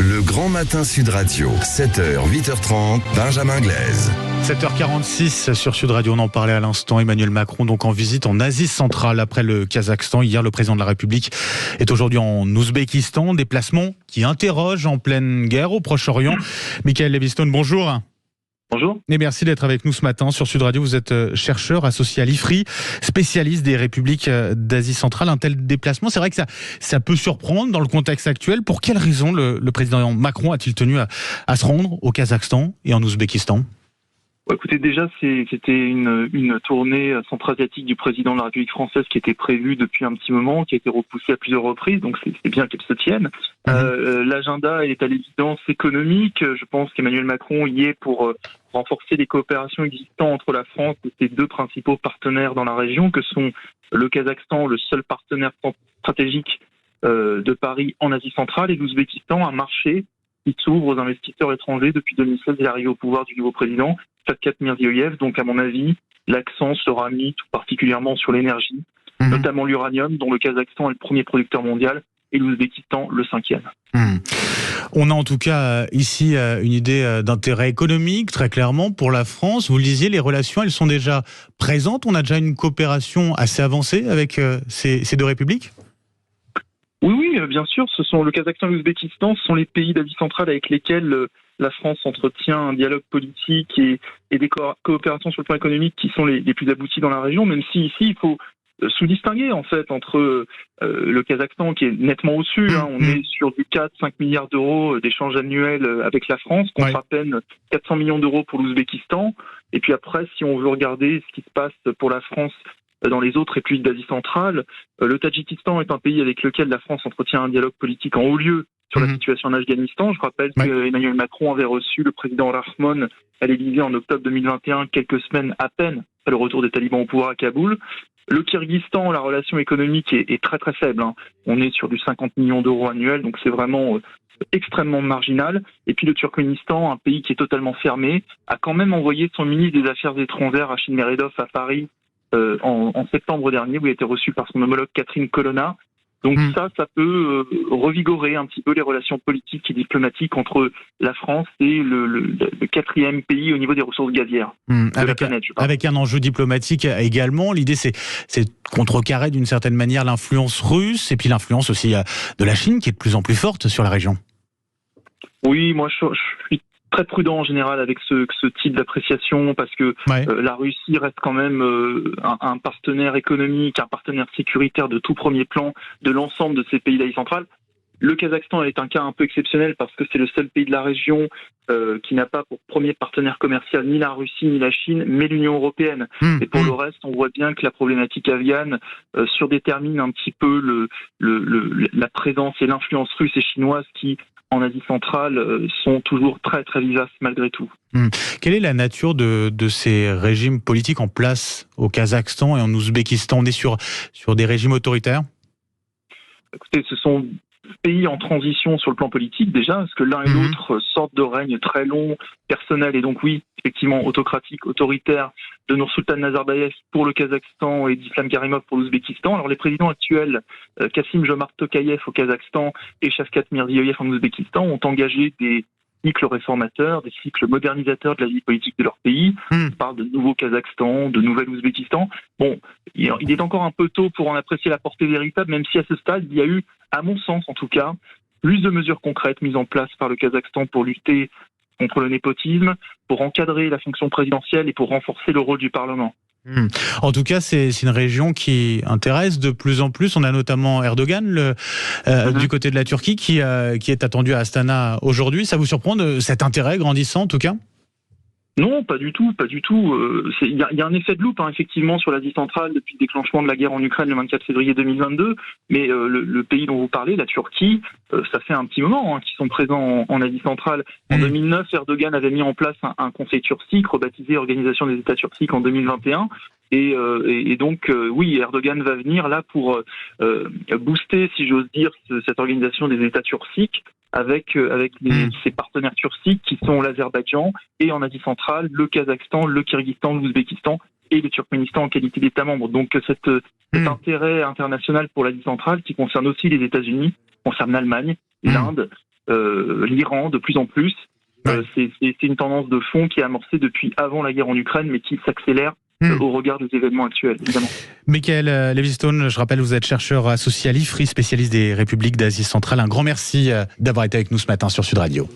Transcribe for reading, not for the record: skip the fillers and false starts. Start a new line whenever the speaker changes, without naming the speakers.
Le Grand Matin Sud Radio, 7h, 8h30, Benjamin Glaise.
7h46 sur Sud Radio, on en parlait à l'instant. Emmanuel Macron donc en visite en Asie centrale après le Kazakhstan. Hier, le président de la République est aujourd'hui en Ouzbékistan. Déplacement qui interroge en pleine guerre au Proche-Orient. Michael Levistone, bonjour.
Bonjour.
Et merci d'être avec nous ce matin sur Sud Radio. Vous êtes chercheur associé à l'IFRI, spécialiste des républiques d'Asie centrale. Un tel déplacement, c'est vrai que ça peut surprendre dans le contexte actuel. Pour quelles raisons le président Macron a-t-il tenu à se rendre au Kazakhstan et en Ouzbékistan ?
Écoutez, déjà, c'était une tournée centra-asiatique du président de la République française qui était prévue depuis un petit moment, qui a été repoussée à plusieurs reprises, donc c'est bien qu'elle se tienne. L'agenda est à l'évidence économique. Je pense qu'Emmanuel Macron y est pour renforcer les coopérations existantes entre la France et ses deux principaux partenaires dans la région, que sont le Kazakhstan, le seul partenaire stratégique de Paris en Asie centrale, et l'Ouzbékistan, un marché qui s'ouvre aux investisseurs étrangers depuis 2016 et l'arrivée au pouvoir du nouveau président, Shavkat Mirziyoyev. Donc, à mon avis, l'accent sera mis tout particulièrement sur l'énergie, notamment l'uranium, dont le Kazakhstan est le premier producteur mondial, et l'Ouzbékistan le 5e.
On a en tout cas ici une idée d'intérêt économique, très clairement, pour la France. Vous le disiez, les relations, elles sont déjà présentes. On a déjà une coopération assez avancée avec ces deux républiques ?
Oui, bien sûr. Le Kazakhstan et l'Ouzbékistan sont les pays d'Asie centrale avec lesquels la France entretient un dialogue politique et des coopérations sur le plan économique qui sont les plus abouties dans la région, même si ici, il faut sous-distinguer en fait entre le Kazakhstan qui est nettement au-dessus, on est sur du 4-5 milliards d'euros d'échanges annuels avec la France, contre à peine 400 millions d'euros pour l'Ouzbékistan. Et puis après, si on veut regarder ce qui se passe pour la France dans les autres républiques d'Asie centrale, le Tadjikistan est un pays avec lequel la France entretient un dialogue politique en haut lieu sur la situation en Afghanistan. Je rappelle qu'Emmanuel Macron avait reçu le président Rahmon à l'Élysée en octobre 2021, quelques semaines à peine après le retour des talibans au pouvoir à Kaboul. Le Kyrgyzstan, la relation économique est très très faible. On est sur du 50 millions d'euros annuels, donc c'est vraiment extrêmement marginal. Et puis le Turkménistan, un pays qui est totalement fermé, a quand même envoyé son ministre des Affaires étrangères, Rachid Meredov, à Paris en septembre dernier, où il a été reçu par son homologue Catherine Colonna. Donc ça peut revigorer un petit peu les relations politiques et diplomatiques entre la France et le quatrième pays au niveau des ressources gazières de la planète.
Avec un enjeu diplomatique également. L'idée, c'est de contrecarrer d'une certaine manière l'influence russe et puis l'influence aussi de la Chine qui est de plus en plus forte sur la région.
Oui, moi je suis très prudent en général avec ce type d'appréciation parce que la Russie reste quand même un partenaire économique, un partenaire sécuritaire de tout premier plan de l'ensemble de ces pays d'Asie centrale. Le Kazakhstan est un cas un peu exceptionnel parce que c'est le seul pays de la région qui n'a pas pour premier partenaire commercial ni la Russie ni la Chine, mais l'Union européenne. Et pour le reste, on voit bien que la problématique afghane surdétermine un petit peu la présence et l'influence russe et chinoise qui, en Asie centrale, sont toujours très très vivaces malgré tout.
Quelle est la nature de ces régimes politiques en place au Kazakhstan et en Ouzbékistan ? On est sur des régimes autoritaires ?
Écoutez, ce sont pays en transition sur le plan politique déjà, parce que l'un et l'autre sortent de règnes très longs, personnels et donc oui, effectivement autocratiques, autoritaires, de Nursultan Nazarbayev pour le Kazakhstan et d'Islam Karimov pour l'Ouzbékistan. Alors les présidents actuels, Kassym-Jomart Tokayev au Kazakhstan et Shavkat Mirziyoyev en Ouzbékistan, ont engagé des cycles réformateurs, des cycles modernisateurs de la vie politique de leur pays. On parle de nouveau Kazakhstan, de nouvel Ouzbékistan. Bon, il est encore un peu tôt pour en apprécier la portée véritable, même si à ce stade, il y a eu, à mon sens en tout cas, plus de mesures concrètes mises en place par le Kazakhstan pour lutter contre le népotisme, pour encadrer la fonction présidentielle et pour renforcer le rôle du Parlement.
En tout cas, c'est une région qui intéresse de plus en plus. On a notamment Erdogan du côté de la Turquie qui est attendu à Astana aujourd'hui. Ça vous surprend cet intérêt grandissant en tout cas ?
Non, pas du tout. Il y a un effet de loupe, effectivement, sur l'Asie centrale depuis le déclenchement de la guerre en Ukraine le 24 février 2022. Mais le pays dont vous parlez, la Turquie, ça fait un petit moment qu'ils sont présents en Asie centrale. En 2009, Erdogan avait mis en place un conseil turcique, rebaptisé Organisation des États turciques en 2021. Et donc, oui, Erdogan va venir là pour booster, si j'ose dire, cette organisation des États turciques avec ses partenaires turciques qui sont l'Azerbaïdjan et en Asie centrale, le Kazakhstan, le Kyrgyzstan, l'Ouzbékistan et le Turkménistan en qualité d'État membre. Donc cet intérêt international pour l'Asie centrale qui concerne aussi les États-Unis, concerne l'Allemagne, l'Inde l'Iran de plus en plus.
Ouais.
C'est une tendance de fond qui est amorcée depuis avant la guerre en Ukraine, mais qui s'accélère au regard des événements actuels, évidemment.
Michael Levistone, je rappelle, vous êtes chercheur associé à l'IFRI, spécialiste des républiques d'Asie centrale. Un grand merci d'avoir été avec nous ce matin sur Sud Radio.